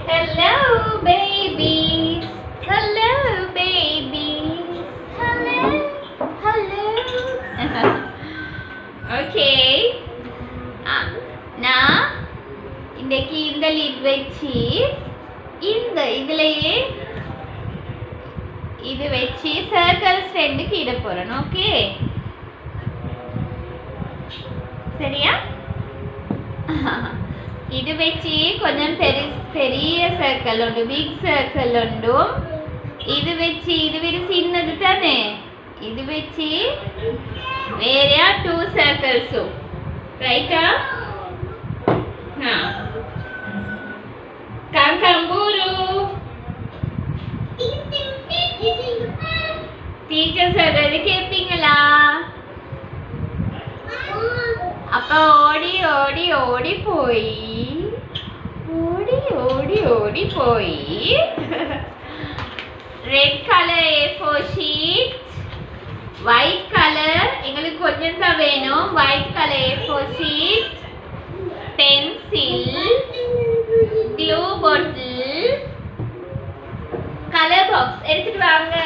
Hello, babies. Hello, babies. Hello. Hello. Okay. நான் இன்னைக்கு இந்த லிட் வச்சு இதுலயே இது வச்சு சர்க்கிள்ஸ் ரெண்டுக்கு இட போறேன். ஓகே, சரியா? இது வச்சு கொஞ்சம் பெரிய சர்க்கிள் உண்டு, பிக் சர்க்கிள் உண்டு. இது வச்சு இது வேறு சின்னது தானே, இது வச்சு வேறையா 2 சர்க்கிள்ஸும் ரைட்டா? கம்பூரு டீச்சர் சொல்றது கேட்பீங்களா? அப்ப ஓடி ஓடி ஓடி போய் red colour A4 sheet, white colour எங்களுக்கு கொஞ்சம் தான் வேணும். White colour A4 sheet, pencil, glue bottle, colour box எடுத்துட்டு வாங்க.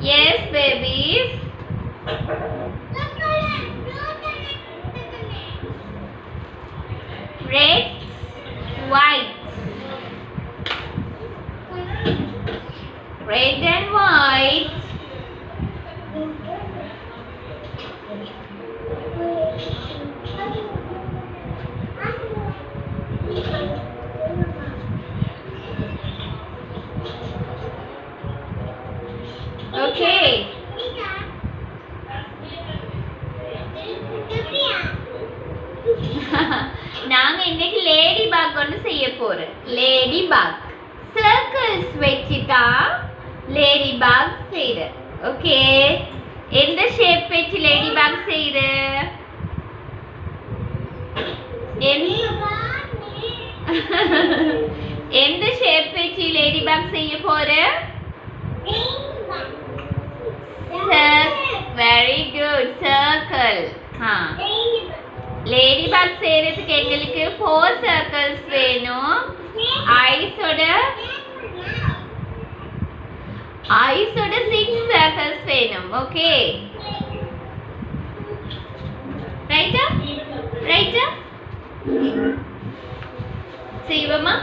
Yes, babies. Red, white. Red and white. Okay. நாங்க இன்னைக்கு லேடி பாக் ஒன்று செய்ய போறோம். லேடி பாக் சர்க்கிள்ஸ் வச்சு தான் லேடி பாக் செய்யற. ஓகே, எந்த ஷேப் வச்சு லேடி பாக் செய்யற? எந்த ஷேப் வச்சு லேடி பாக் செய்ய போற? Very good, circle. லேடி பாக் செய்யறதுக்கு எங்களுக்கு 4 சர்க்கிள்ஸ் வேணும். ஐஸோட 6 சர்க்கிள்ஸ் வேணும். ஓகே, ரைட்டா? ரைட்டா? செய்வோமா?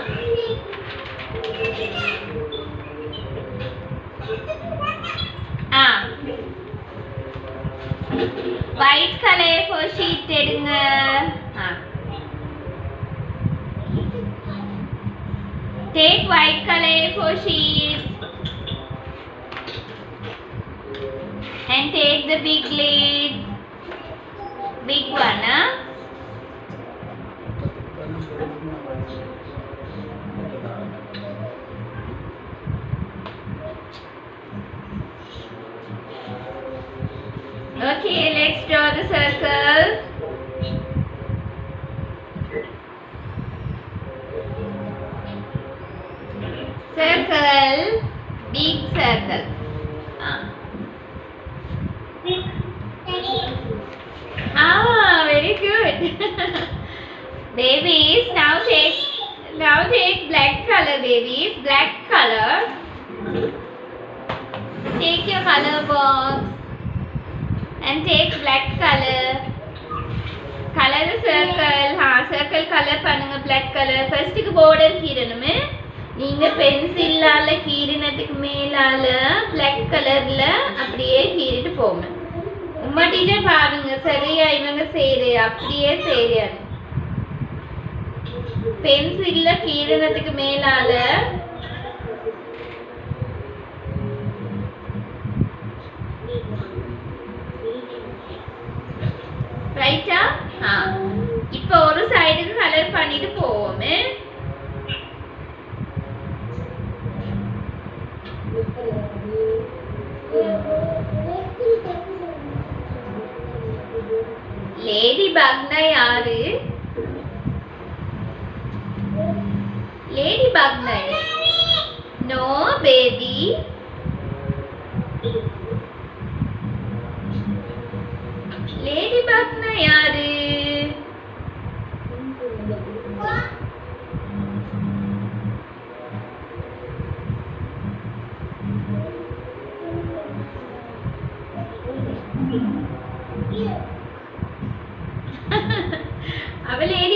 ஒயிட் கலர் A4 ஷீட் எடுங்க. Take white color A4 sheet and take the big lid, big one. Okay, let's draw the circle. Circle, big circle. Very good. Babies, now take black color, babies. Black color. Take your color box and take black color. Color the circle. Circle color பண்ணுங்க black color. First க்கு border கீறணுமே. நீங்க பென்சிலால கீறினதுக்கு மேலால black கலர்ல அப்படியே கீறிட்டு போங்க. உம்மா teacher பாருங்க, சரியா இவங்க செய்யற அப்படியே செய்யறாங்க. பென்சில்ல கீறினதுக்கு மேலால ரைட்டா? இப்போ ஒரு சைடுக்கு கலர் பண்ணிட்டு போவோமே. லேடி பக்னா யாரு? லேடி பக்னா No, baby.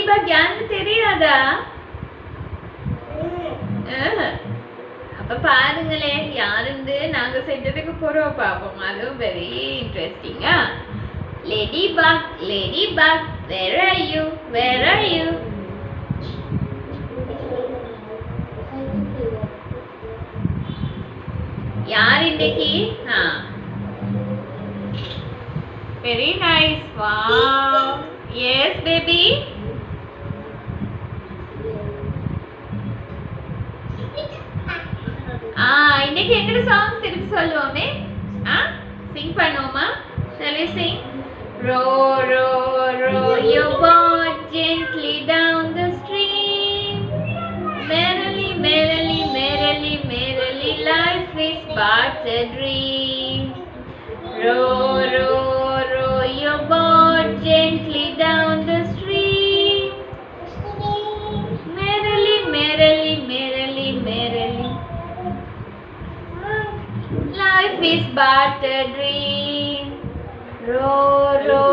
ladybug யான்னு தெரியாதா? அப்ப பாருங்களே யாருன்னு நாங்க செஞ்சதுக்கு போறோம் பாப்போம். அதுவும் very interesting. Ladybug, ladybug, where are you? Where are you? யார் இன்னைக்கு? Very nice. Wow. Yes, baby. இன்னைக்கு எங்கட சாங் திருப்பி சொல்லுவோமே. Sing பண்ணுவோமா? Shall we sing? Row, row, row your boat gently down the stream. Merrily, merrily, merrily, merrily, life is but a dream. Row, row, row your boat gently down the stream. Merrily, merrily, merrily, merrily, life is but a dream. Row, row,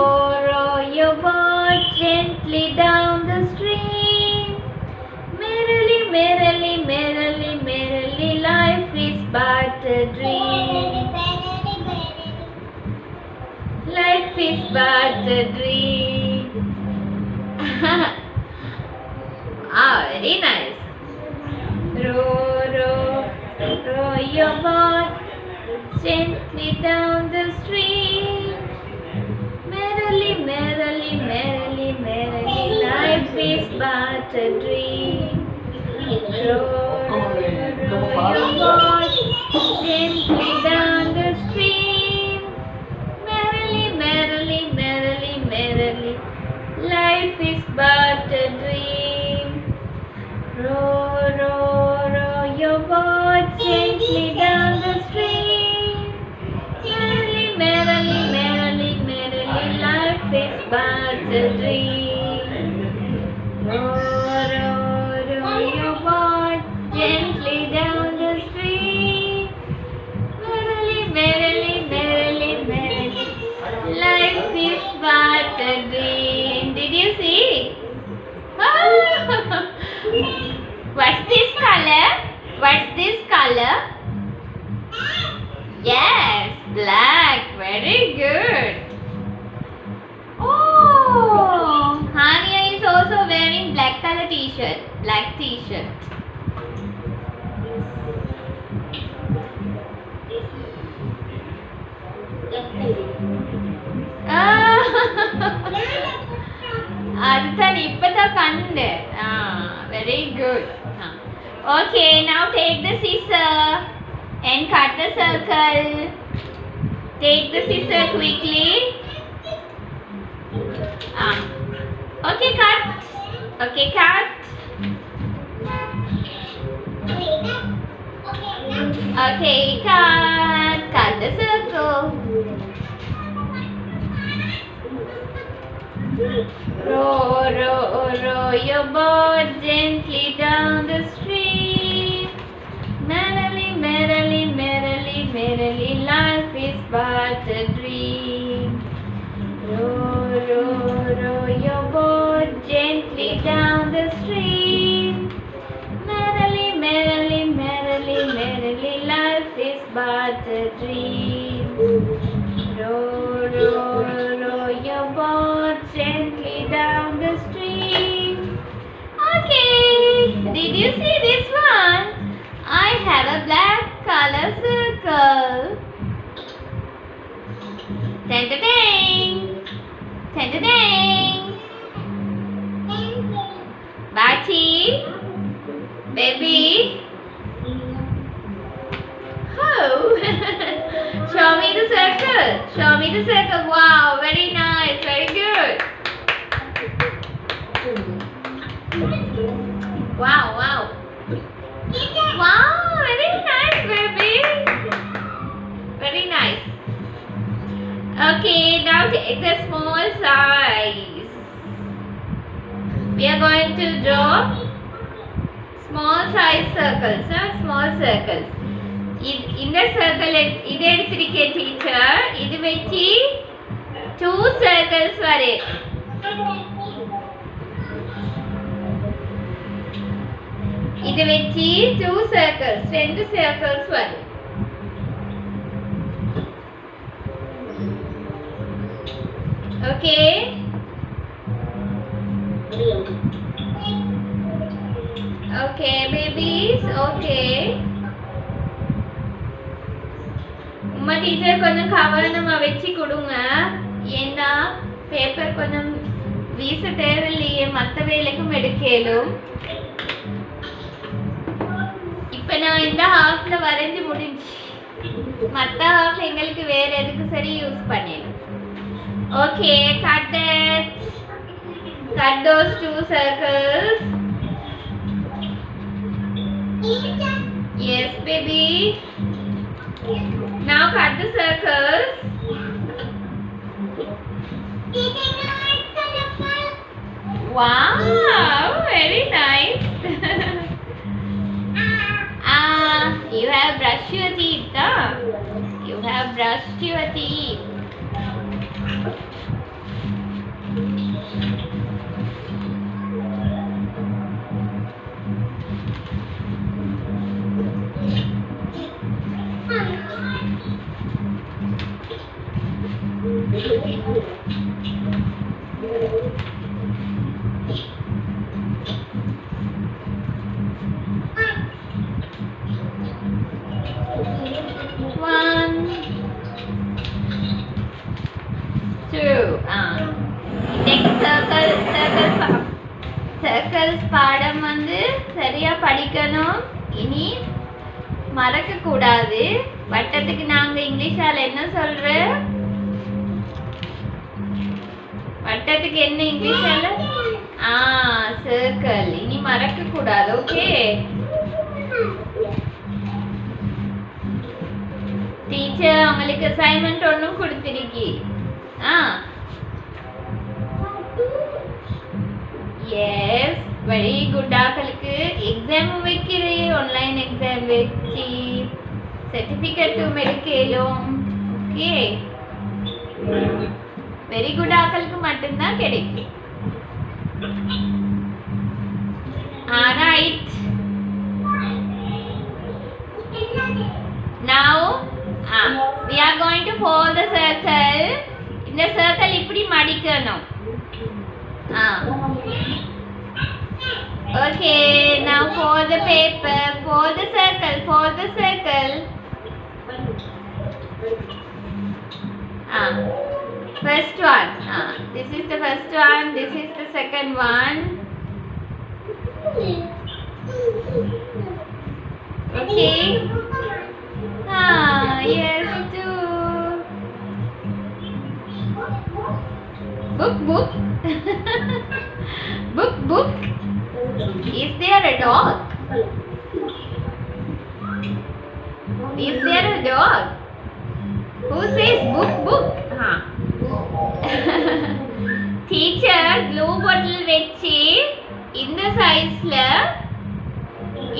row your boat gently down the stream. Merrily, merrily, merrily, merrily, life is but a dream. Life is but a dream. Very nice. Row, row, row your boat gently down the stream. Merrily, merrily, merrily, merrily, life is but a dream. Row, row your boat gently down the stream. Merrily, merrily, merrily, merrily, life is but a dream. Row, row, row your boat gently down the stream. Merrily, merrily, merrily, merrily, life is but a dream. Row, row, row your boat gently down the stream. Merrily, merrily, merrily, merrily, life is but a dream. Did you see? What's this color? What's this color? Yes, black. Very good. Oh, Hania is also wearing black color t-shirt. Black t-shirt. அதுதான் இப்பதான் கண்டு. Very good. Okay, now take the scissor and cut the circle. Take the scissor quickly. Okay, cut. Okay, cut. Okay, cut. Cut the circle. Row, row, row your boat gently down the stream. Merrily, merrily, merrily, merrily, life is but a dream. Row, row, row your boat gently down the stream. Merrily, merrily, merrily, merrily, life is but a dream. Row, row, row your boat gently down the stream. Okay, did you see this one? I have a black color circle. Tan-ta-dang! Tan-ta-dang! Bati? Baby? Oh! Show me the circle. Show me the circle. Wow, very nice. Very good. Wow, wow. Wow, very nice, baby. Very nice. Okay, now take the small size. We are going to draw small size circles. Small circles. இந்த circle இது எடுத்திருக்கேன் teacher. இது வச்சு 2 circles வரை. இது வெச்சி 2 circles, 2 circles வரும். Okay? Okay, babies. Okay. உம்மா டீச்சர் கொஞ்சம் கவனமா வெச்சி கொடுங்க. ஏன்னா பேப்பர் கொஞ்சம் வீச தேவையில்லையே, மற்ற வேலைக்கும் எடுக்கலும். இப்போ நான் இந்த ஹாஃப்ல வரைஞ்சு முடிஞ்சு, மற்ற ஹாஃப் எங்களுக்கு வேற எதுக்கு சரி யூஸ் பண்ணிடலாம். Okay, cut that. Cut those 2 circles. Yes, baby. Now cut the circles. Wow, very nice. You have brushed your teeth, huh? You have brushed your teeth. Circles பாடம் வந்து சரியா படிக்கணும். இனி மறக்க கூடாது. வட்டத்துக்கு நாங்க இங்கிலீஷால என்ன சொல்ற? வட்டத்துக்கு என்ன இங்கிலீஷால? சர்க்கிள். இனி மறக்க கூடாது. ஓகே? டீச்சர் உங்களுக்கு அசைன்மென்ட் ஒன்னும் கொடுத்திருக்கி. Yes, very good. ஆக்களுக்கு எக்ஸாம் வைக்கிறேன், ஆன்லைன் எக்ஸாம் வச்சு சர்டிஃபிகேட்டும் எடுக்கலும். Okay, very good. ஆக்களுக்கு மட்டும்தான் கிடைக்கும். Alright. Now we are going to fold the circle. இந்த circle இப்படி மடிக்கணும். Okay, now fold the paper, fold the circle, fold the circle. First one. This is the first one, this is the second one. Okay. Yes, do. Book. Book. Is there a dog? Is there a dog? Who says book? Teacher glue bottle வெச்சி இந்த சைஸ்ல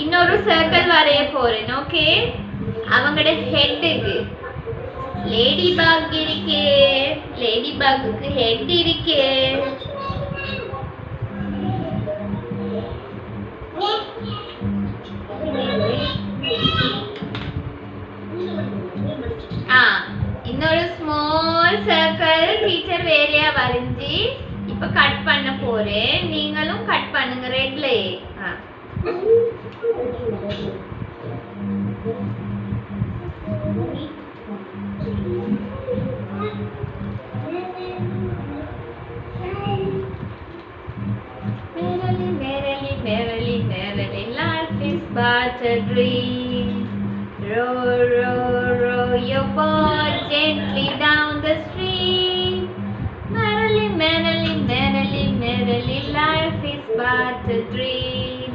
இன்னொரு circle வரைய போறேன். Okay, அவங்களோட ஹெட்டுக்கு lady buck இருக்கு. Lady பக்குக்கு head இருக்கு. இன்னொரு ஸ்மால் சர்க்கிள் டீச்சர் வேலையா வரைஞ்சி இப்ப கட் பண்ண போறேன். நீங்களும் கட் பண்ணுங்க ரெட்லயே. Merrily, life is but a dream. Row your boat gently down the stream. Merrily, life is but a dream.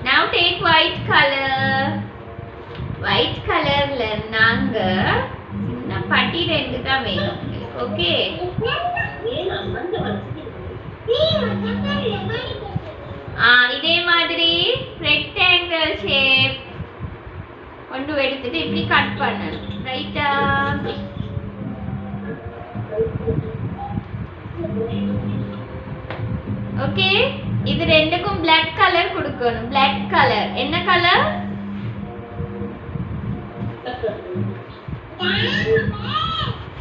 Now take white color. White colorல நாங்க சின்ன பட்டி ரெண்டு தான் வேணும். ஓகே, இதே மாதிரி ரெக்டாங்கிள் ஷேப் கொண்டு எடுத்துட்டு இப்படி கட் பண்ணணும். ரைட்டா? ஓகே, இது ரெண்டுக்கும் black color கொடுக்கணும். black color என்ன color?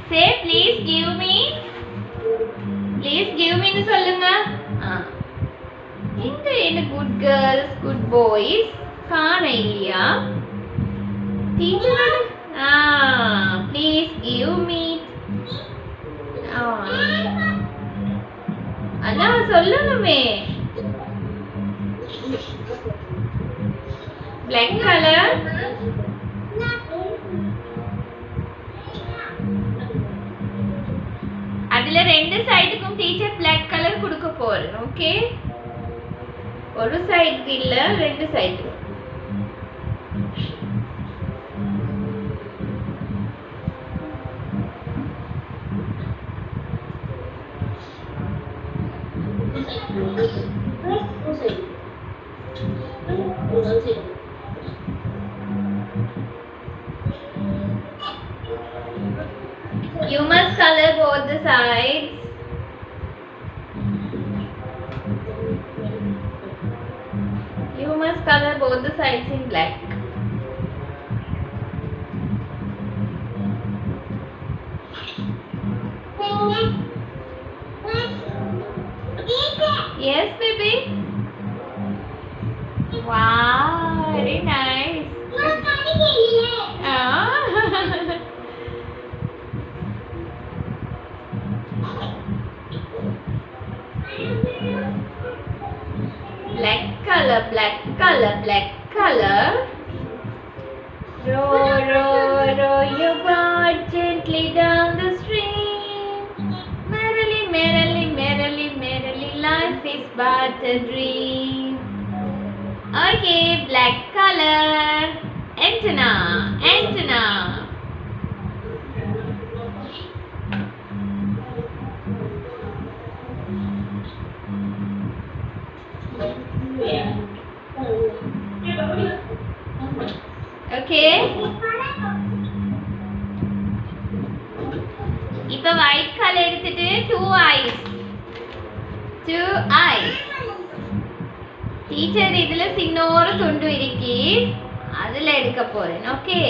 Say please give me. Please give me னு சொல்லுங்க. இந்த என்ன good girls, good boys காண இல்லையா? Teacher please give me. அதான் சொல்லணுமே. black color. அதுல ரெண்டு சைடுக்கும் டீச்சர் black color கொடுக்க போறேன். ஓகே, ஒரு சைடுக்கு இல்ல, ரெண்டு சைடுக்கு. You must color both the sides. You must color both the sides in black. Yes, baby. Wow, very nice. Black color, black color, black color. Row, row, row your boat gently down the stream. Merrily, merrily, merrily, merrily, life is but a dream. Okay, black color. Antenna, antenna. Okay. இப்போ white color எடுத்துட்டு two eyes. Two eyes. Teacher இதுல சின்னோரு துண்டு இருக்கு, அதுல எடுக்க போறேன். Okay,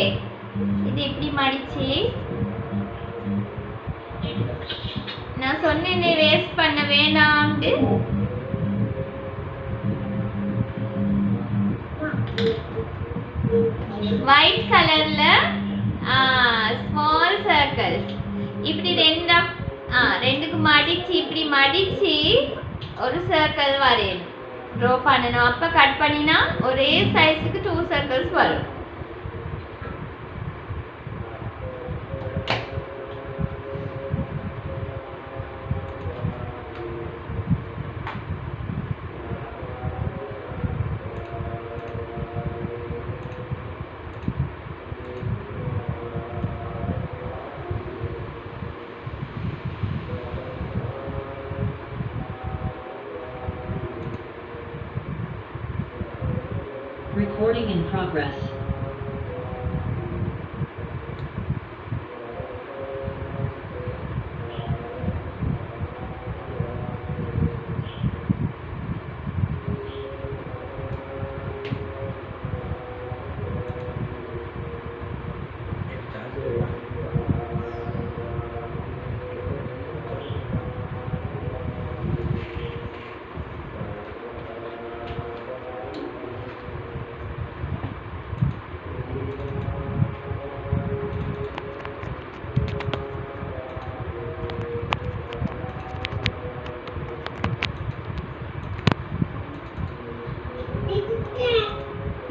இது இப்படி மடிச்சு நான் சொன்னேனே வேஸ்ட் பண்ண வேணாம்னு. white கலர்ல ஸ்மால் சர்க்கிள்ஸ் இப்படி ரெண்டுக்கு மடிச்சு இப்படி மடிச்சு ஒரு சர்க்கிள் வரையணும், ட்ரா பண்ணணும். அப்ப கட் பண்ணினா ஒரே சைஸுக்கு 2 சர்க்கிள்ஸ் வரும். Recording in progress.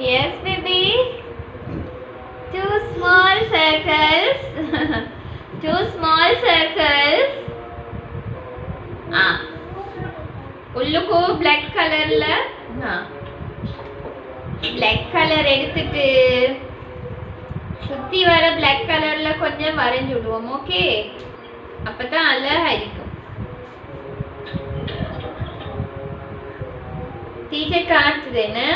Yes, baby. 2 small circles. 2 small circles. உள்ளுக்கு black கலர்ல black கலர் எடுத்துட்டு சுத்தி வர black கலர்ல கொஞ்சம் வரைஞ்சு விடுவோம். ஓகே, அப்பதான் அழகா இருக்கும். டீச்சர் காட்டுதுன்னு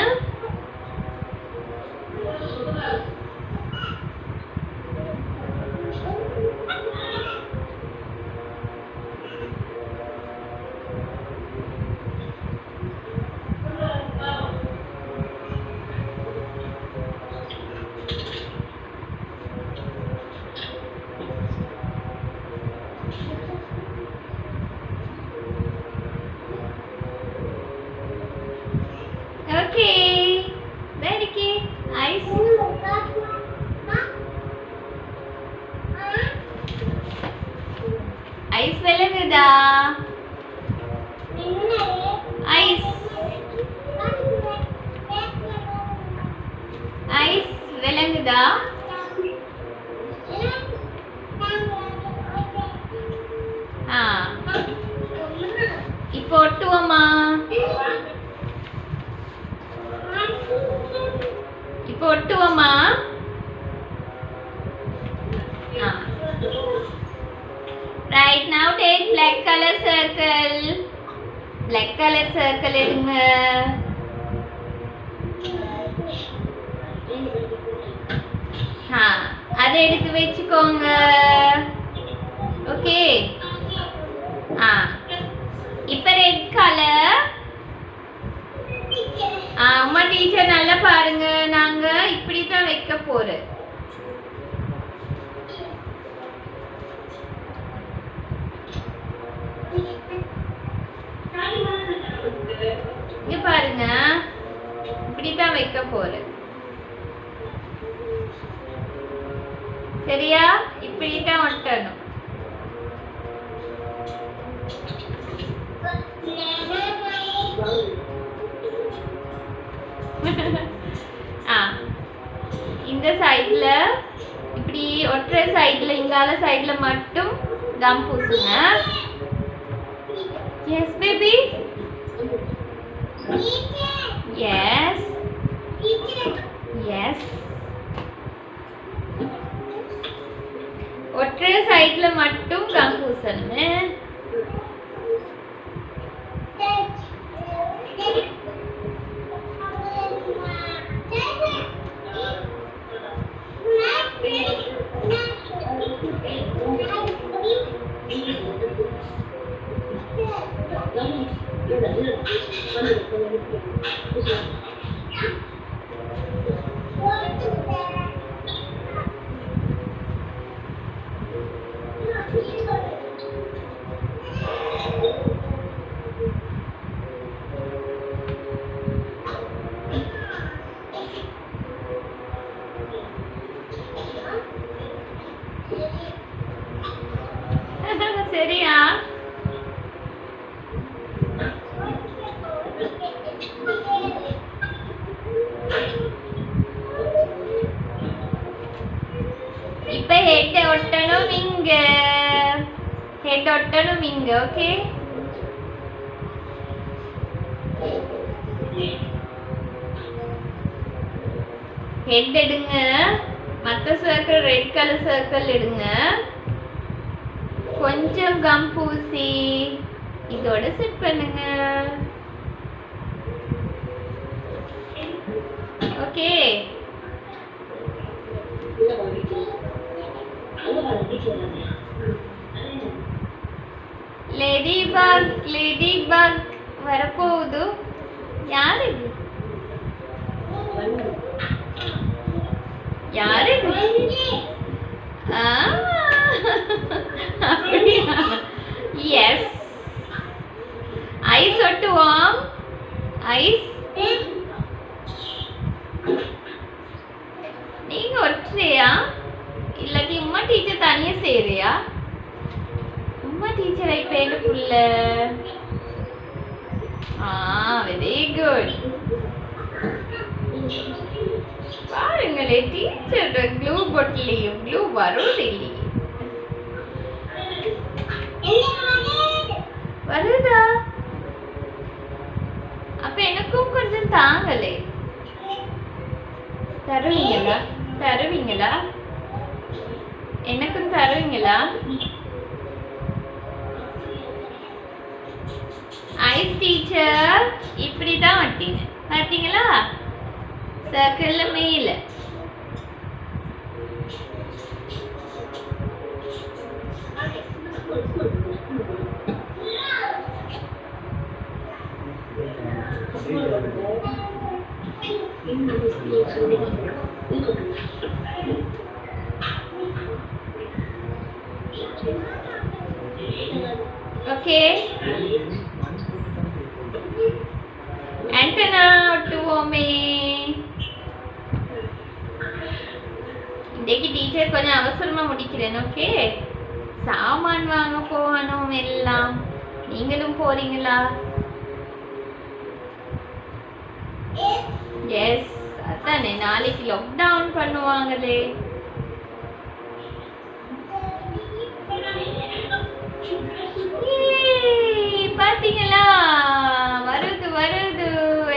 விளங்குதா? ஐஸ் ஐஸ் விளங்குதா? இப்போ ஒட்டுவோமா? இப்போ ஒட்டுவோமா? Right, now take black color circle. Black color circle எடுங்க. அதை எடுத்து வச்சுக்கோங்க. ஓகே. இப்ப ரெட் கலர். அம்மா டீச்சர் நல்லா பாருங்க, நாங்க இப்படி தான் வைக்க போறோம். இங்க பாருங்க, இப்படிதான் வைக்க போறேன். சரியா? இப்படிதான் ஒட்டணும். இந்த சைடுல இப்படி ஒற்ற சைடுல, இங்கால சைடுல மட்டும் கம் பூசுங்க. Yes baby, yes yes. ஒற்ற சைடுல மட்டும் கம் பூசணும். சரியா? இப்ப ஹெட் ஒட்டணும் இங்க, ஹெட் ஒட்டணும் இங்க. ஓகே, ஹெட் எடுங்க. மற்ற சர்க்கிள் ரெட் கலர் சர்க்கிள் எடுங்க. கொஞ்சம் கம் பூசி இதோட செட் பண்ணுங்க. Okay, lady buck, lady buck வரப்போகுது. யார் இது? யார் இது? அப்படியா? எஸ். ஐஸ் ஒட்டுவோம். ஐஸ் நீங்க ஒட்டுறியா இல்லாட்டி உமா டீச்சர் தனியா செய்யறியா? உமா டீச்சர் இப்ப என்ன புள்ள? Very good. பாருங்களே, டீச்சர் க்ளூ பொட்டிலையும் க்ளூ வருது இல்லையே. வருதா? அப்ப எனக்கும் கொஞ்சம் தாங்களே. தருவீங்களா? தருவீங்களா? எனக்கும் தருவீங்களா? ஐஸ் டீச்சர் இப்படிதான் வட்டீங்க, பார்த்தீங்களா? சர்க்கிள்ல மேல. ஓகே, ஆண்டனா ஒட்டுவோமே. இன்னைக்கு டீச்சர் கொஞ்சம் அவசரமா முடிக்கிறேன். ஓகே, சாமான் வாங்க போகணும் எல்லாம். நீங்களும் போறீங்களா? எஸ், அதானே நாளைக்கு லாக்டவுன் பண்ணுவாங்களே. பாத்தீங்களா, வருது வருது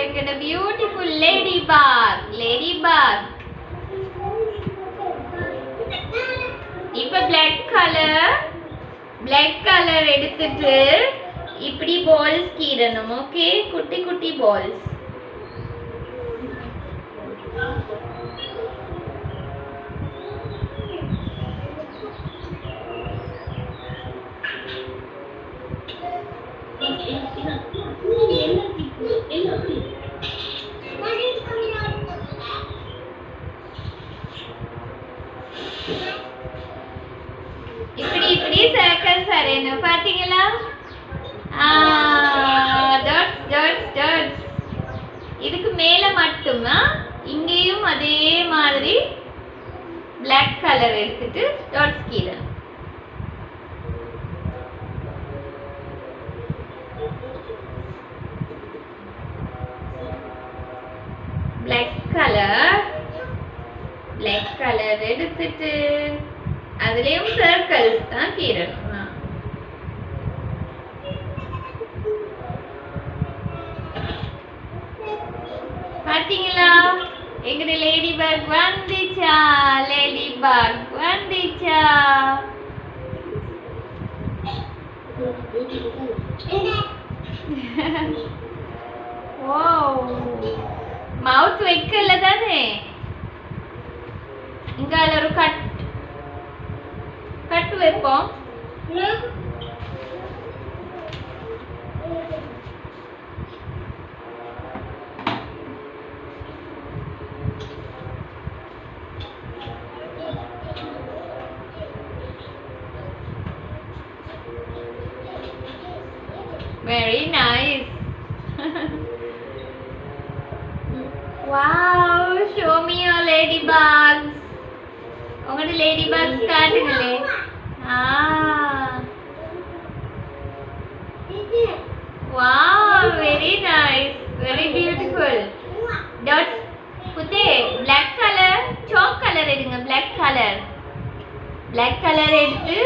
எங்கட பியூட்டிஃபுல் லேடி பாக். லேடி பாக் இப்ப பிளாக் கலர் எடுத்துட்டு இப்படி பால்ஸ் கீறணும். ஓகே, குட்டி குட்டி பால்ஸ். இப்படி இப்படி சர்க்கிள்ஸ் வரையணும். பாத்தீங்களா? Dots dots dots. இதுக்கு மேல மட்டுமா, இங்கேயும் அதே மாதிரி பிளாக் கலர் எடுத்துட்டு டாட்ஸ் கீழே. பிளாக் கலர் எடுத்துட்டு அதுலயும் சர்க்கிள்ஸ் தான் கீறணும். பாத்தீங்களா, எங்கட லேடி பக் வந்துச்சா. லேடி பக் வந்துச்சா. ஓ, மவுத் வைக்கல தானே. இங்கால ஒரு கட்டு வைப்போம். Very nice. Wow, show me your ladybugs. உங்களோட ladybugs காட்டுங்களே. Wow, very nice, very beautiful. Dots புத்தே black color, chalk color எடுங்க. black color எடுத்து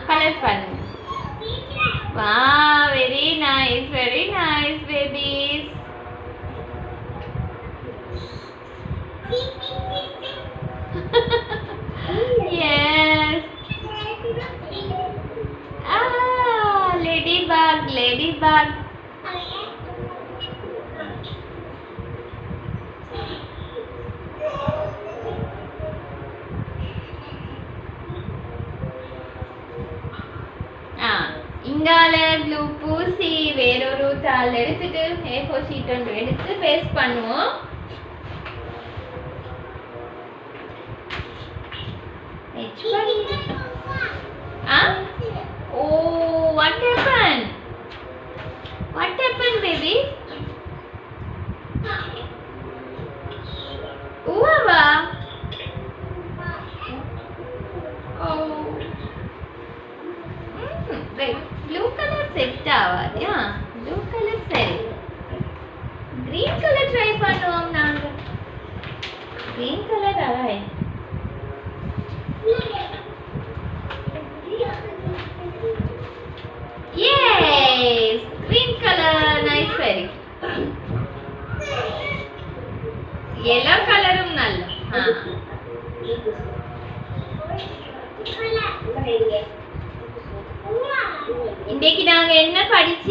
கலர் பண்ணுங்க. Wow, very nice babies. Yes. Ladybug. இங்கால ப்ளூ பூசி வேறொரு தாள் எடுத்துட்டு A4 ஷீட் ஒன்று எடுத்து பேஸ்ட் பண்ணுவோம். Oh, what happened? What happened, baby? Uva. Oh. Wait, blue color set ஆவாதியா? Blue color சரி. Green color try பண்ணுவோம் நாங்க. Green color அழகா. Yes, green color nice very. Yellow colorum நல்ல. இன்னைக்கு நாங்க என்ன படிச்ச?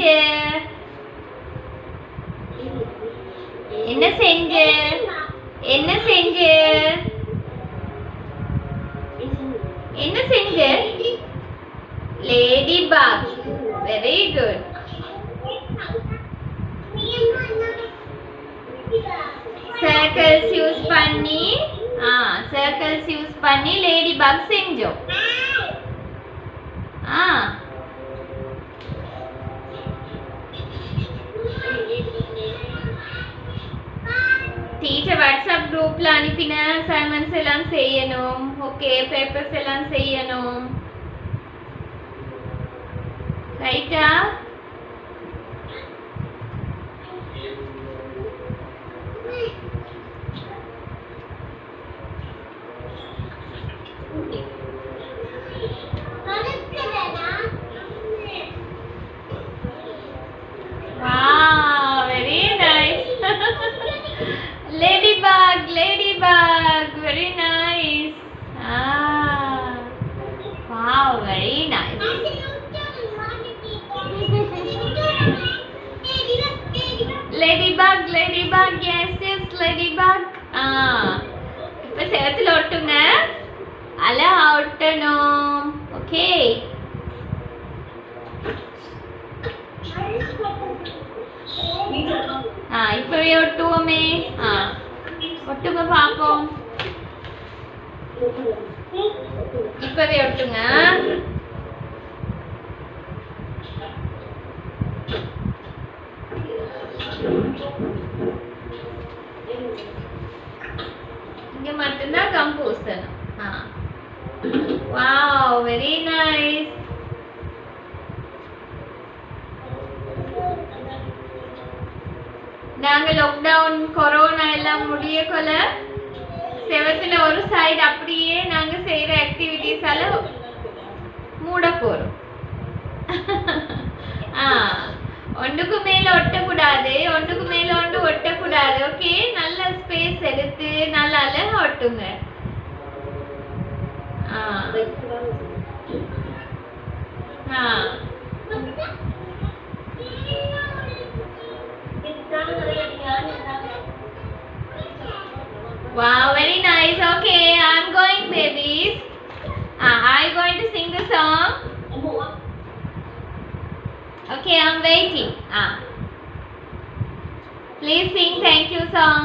என்ன செஞ்ச? Ladybug. Very good. Circles use பண்ணி ladybug செஞ்சோம். டீச்சர் வாட்ஸ்அப் குரூப்ல அனுப்பின அசைன்மெண்ட்ஸ் எல்லாம் செய்யணும். ஓகே, பேப்பர்ஸ் எல்லாம் செய்யணும். ரைட்டா? Wow, very nice. Ladybug, ladybug, very nice. Ah, wow, very nice. Ladybug, ladybug, yes, yes, ladybug. இப்ப செவத்துல ஒட்டுங்க. அல ஒட்டணும். Okay. இப்பவே ஒட்டுவோமே. ஒட்டுங்க பாப்போம். இப்பவே ஒட்டுங்க. இங்க மட்டும்தான் கம் பூசணும். Wow, very nice. நாங்க லாக்டவுன் கொரோனா எல்லாம் முடியக்குள்ள செவத்துல ஒரு சைடு அப்படியே நாங்க செய்யற ஆக்டிவிட்டிஸால மூட போறோம். ஒன்றுக்கு மேல ஒட்டக்கூடாது, ஒன்றுக்கு மேல ஒன்று ஒட்டக்கூடாது. ஓகே, நல்ல ஸ்பேஸ் எடுத்து நல்ல அழகா ஒட்டுங்க. Wow, very nice. Okay, I'm going, babies. I'm going to sing the song. Okay, I'm waiting. Please sing thank you song.